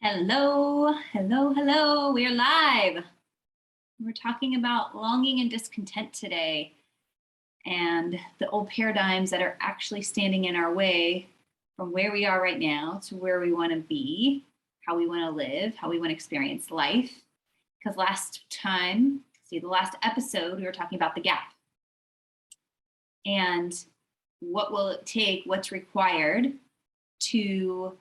Hello, hello, hello. We're live. We're talking about longing and discontent today and the old paradigms that are actually standing in our way from where we are right now to where we want to be, how we want to live, how we want to experience life. Because the last episode, we were talking about the gap and what will it take, what's required to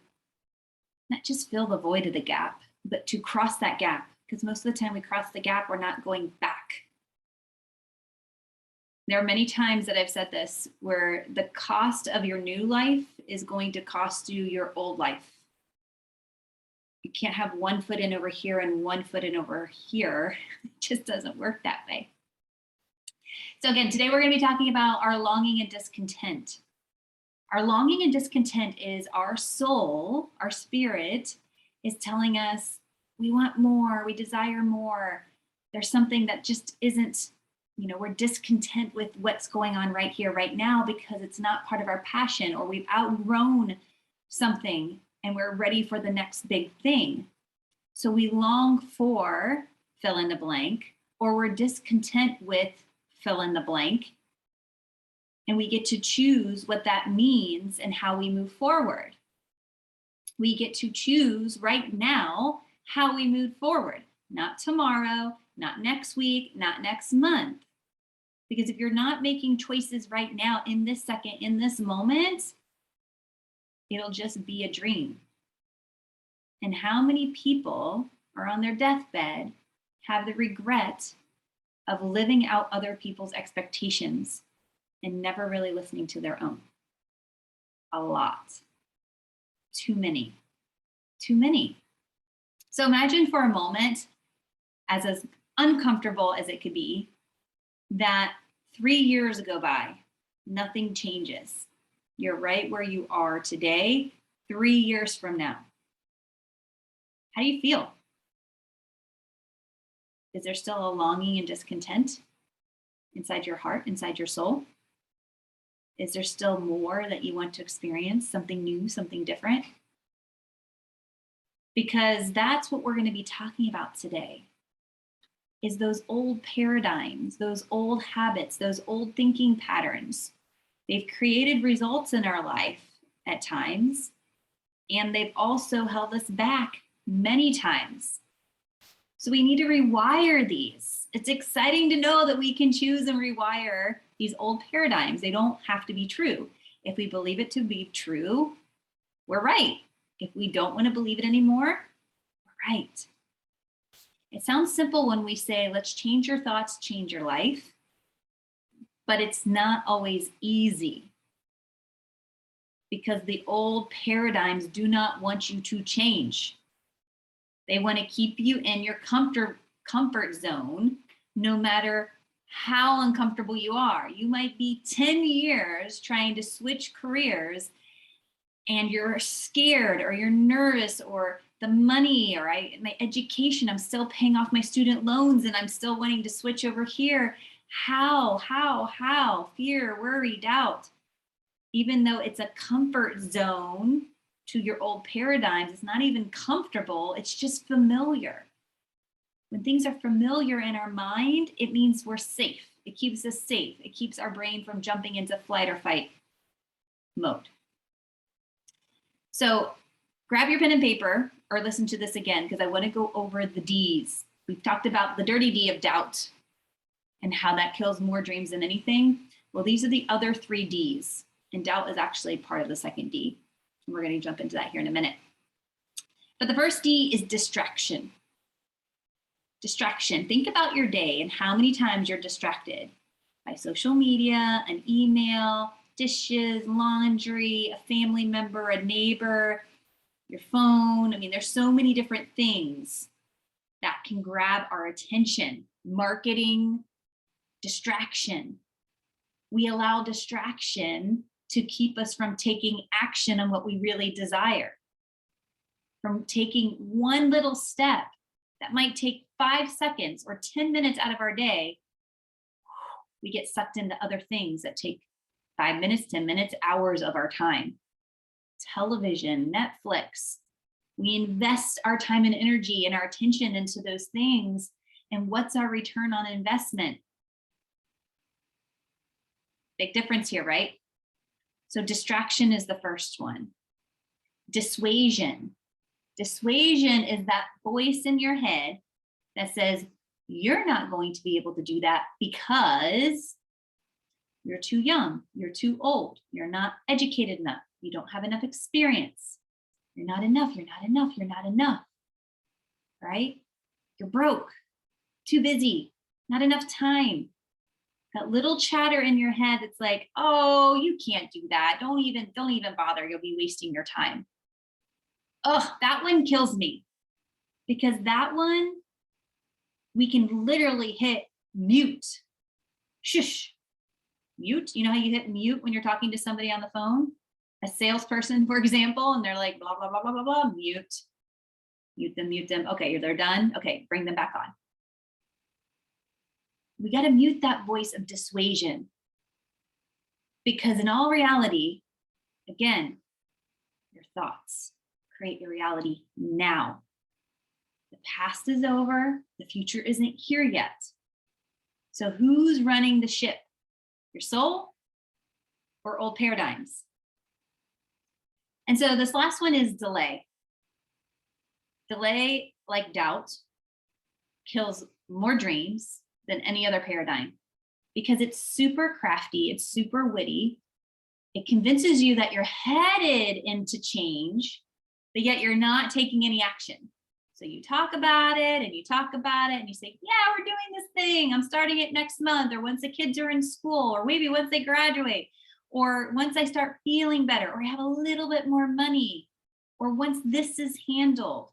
not just fill the void of the gap, but to cross that gap. Because most of the time we cross the gap, we're not going back. There are many times that I've said this, where the cost of your new life is going to cost you your old life. You can't have one foot in over here and one foot in over here. It just doesn't work that way. So again, today we're going to be talking about our longing and discontent. Our longing and discontent is our soul, our spirit, is telling us we want more, we desire more. There's something that just isn't, we're discontent with what's going on right here, right now, because it's not part of our passion, or we've outgrown something and we're ready for the next big thing. So we long for fill in the blank, or we're discontent with fill in the blank. And we get to choose what that means and how we move forward. We get to choose right now how we move forward, not tomorrow, not next week, not next month. Because if you're not making choices right now, in this second, in this moment, it'll just be a dream. And how many people are on their deathbed have the regret of living out other people's expectations and never really listening to their own? A lot. Too many. Too many. So imagine for a moment, as uncomfortable as it could be, that 3 years go by, nothing changes. You're right where you are today, 3 years from now. How do you feel? Is there still a longing and discontent inside your heart, inside your soul? Is there still more that you want to experience, something new, something different? Because that's what we're going to be talking about today, is those old paradigms, those old habits, those old thinking patterns. They've created results in our life at times, and they've also held us back many times. So we need to rewire these. It's exciting to know that we can choose and rewire these old paradigms. They don't have to be true. If we believe it to be true, we're right. If we don't want to believe it anymore, we're right. It sounds simple when we say, let's change your thoughts, change your life, but it's not always easy, because the old paradigms do not want you to change. They want to keep you in your comfort zone, no matter how uncomfortable you are. You might be 10 years trying to switch careers and you're scared, or you're nervous, or the money, or my education, I'm still paying off my student loans and I'm still wanting to switch over here. How? Fear, worry, doubt. Even though it's a comfort zone to your old paradigms, it's not even comfortable, it's just familiar. When things are familiar in our mind, it means we're safe. It keeps us safe. It keeps our brain from jumping into flight or fight mode. So grab your pen and paper, or listen to this again, because I want to go over the D's. We've talked about the dirty D of doubt and how that kills more dreams than anything. Well, these are the other 3 D's, and doubt is actually part of the second D. And we're going to jump into that here in a minute. But the first D is distraction. Distraction. Think about your day and how many times you're distracted by social media, an email, dishes, laundry, a family member, a neighbor, your phone. I mean, there's so many different things that can grab our attention. Marketing, distraction. We allow distraction to keep us from taking action on what we really desire, from taking one little step that might take 5 seconds or 10 minutes out of our day. We get sucked into other things that take 5 minutes, 10 minutes, hours of our time. Television, Netflix, We invest our time and energy and our attention into those things. And what's our return on investment? Big difference here, right? So distraction is the first one. Dissuasion. Dissuasion is that voice in your head that says, you're not going to be able to do that because you're too young, you're too old, you're not educated enough, you don't have enough experience, you're not enough, you're not enough, you're not enough, right? You're broke, too busy, not enough time. That little chatter in your head that's like, oh, you can't do that. Don't even bother. You'll be wasting your time. Oh, that one kills me, because that one, we can literally hit mute. Shush. Mute. You know how you hit mute when you're talking to somebody on the phone? A salesperson, for example, and they're like, blah, blah, blah, blah, blah, blah, mute. Mute them, mute them. Okay, they're done. Okay, bring them back on. We got to mute that voice of dissuasion, because in all reality, again, your thoughts create your reality now. The past is over. The future isn't here yet. So who's running the ship? Your soul or old paradigms? And so this last one is delay. Delay, like doubt, kills more dreams than any other paradigm, because it's super crafty, it's super witty. It convinces you that you're headed into change, but yet you're not taking any action. So you talk about it and you talk about it and you say, yeah, we're doing this thing. I'm starting it next month, or once the kids are in school, or maybe once they graduate, or once I start feeling better, or I have a little bit more money, or once this is handled.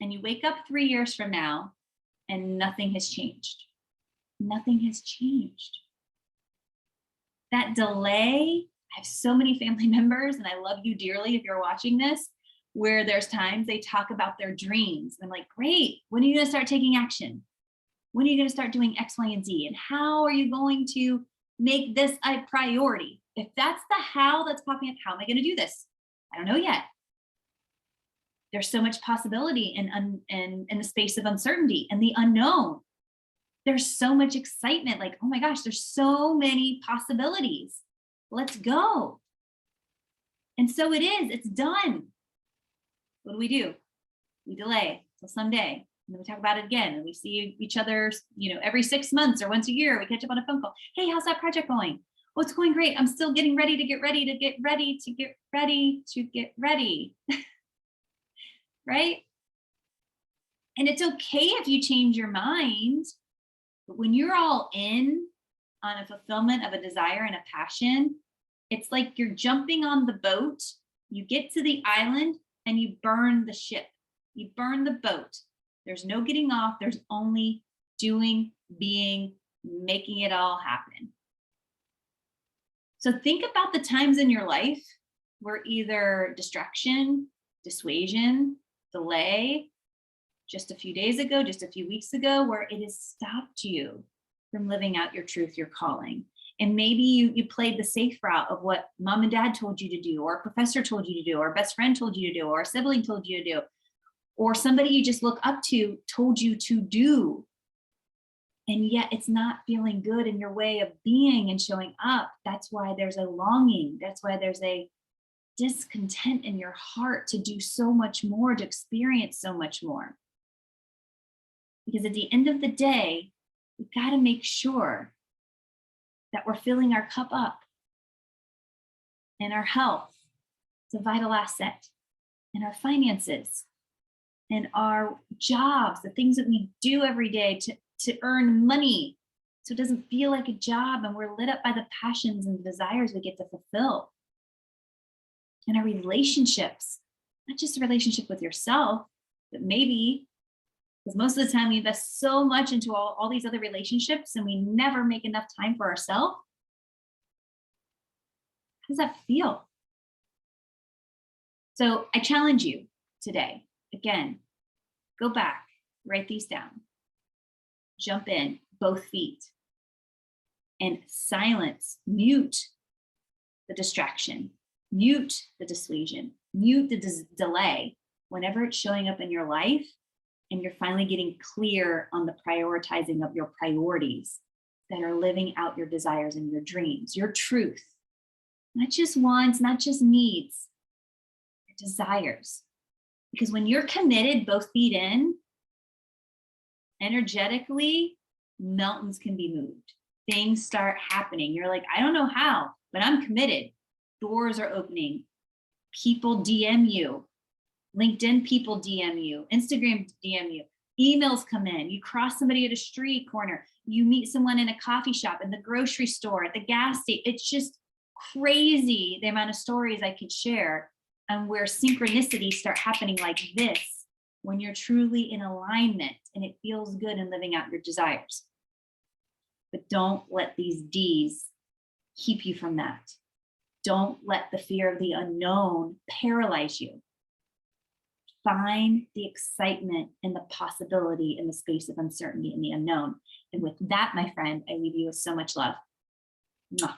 And you wake up 3 years from now and nothing has changed. Nothing has changed. That delay, I have so many family members, and I love you dearly if you're watching this, where there's times they talk about their dreams. I'm like, great, when are you gonna start taking action? When are you gonna start doing X, Y, and Z? And how are you going to make this a priority? If that's the how that's popping up, how am I gonna do this? I don't know yet. There's so much possibility in the space of uncertainty and the unknown. There's so much excitement, like, oh my gosh, there's so many possibilities. Let's go. And so it is, it's done. What do? We delay till someday, and then we talk about it again, and we see each other, every 6 months or once a year. We catch up on a phone call. Hey, how's that project going? Oh, it's going great. I'm still getting ready to get ready to get ready to get ready to get ready. Right? And it's okay if you change your mind, but when you're all in on a fulfillment of a desire and a passion, it's like you're jumping on the boat. You get to the island and you burn the ship. You burn the boat. There's no getting off. There's only doing, being, making it all happen. So think about the times in your life where either distraction, dissuasion, delay, just a few days ago, just a few weeks ago, where it has stopped you from living out your truth, your calling. And maybe you played the safe route of what mom and dad told you to do, or a professor told you to do, or a best friend told you to do, or a sibling told you to do, or somebody you just look up to told you to do. And yet it's not feeling good in your way of being and showing up. That's why there's a longing. That's why there's a discontent in your heart to do so much more, to experience so much more. Because at the end of the day, we've got to make sure that we're filling our cup up, and our health, it's a vital asset, and our finances, and our jobs, the things that we do every day to earn money, so it doesn't feel like a job, and we're lit up by the passions and the desires we get to fulfill. And our relationships, not just a relationship with yourself, but maybe, because most of the time we invest so much into all these other relationships and we never make enough time for ourselves. How does that feel? So I challenge you today, again, go back, write these down, jump in, both feet, and silence, mute the distraction, mute the dissuasion, mute the delay, whenever it's showing up in your life and you're finally getting clear on the prioritizing of your priorities that are living out your desires and your dreams, your truth, not just wants, not just needs, your desires. Because when you're committed, both feet in, energetically, mountains can be moved. Things start happening. You're like, I don't know how, but I'm committed. Doors are opening. People DM you. LinkedIn people DM you. Instagram DM you. Emails come in. You cross somebody at a street corner. You meet someone in a coffee shop, in the grocery store, at the gas station. It's just crazy the amount of stories I could share, and where synchronicities start happening like this when you're truly in alignment and it feels good in living out your desires. But don't let these D's keep you from that. Don't let the fear of the unknown paralyze you. Find the excitement and the possibility in the space of uncertainty and the unknown. And with that, my friend, I leave you with so much love. Mwah.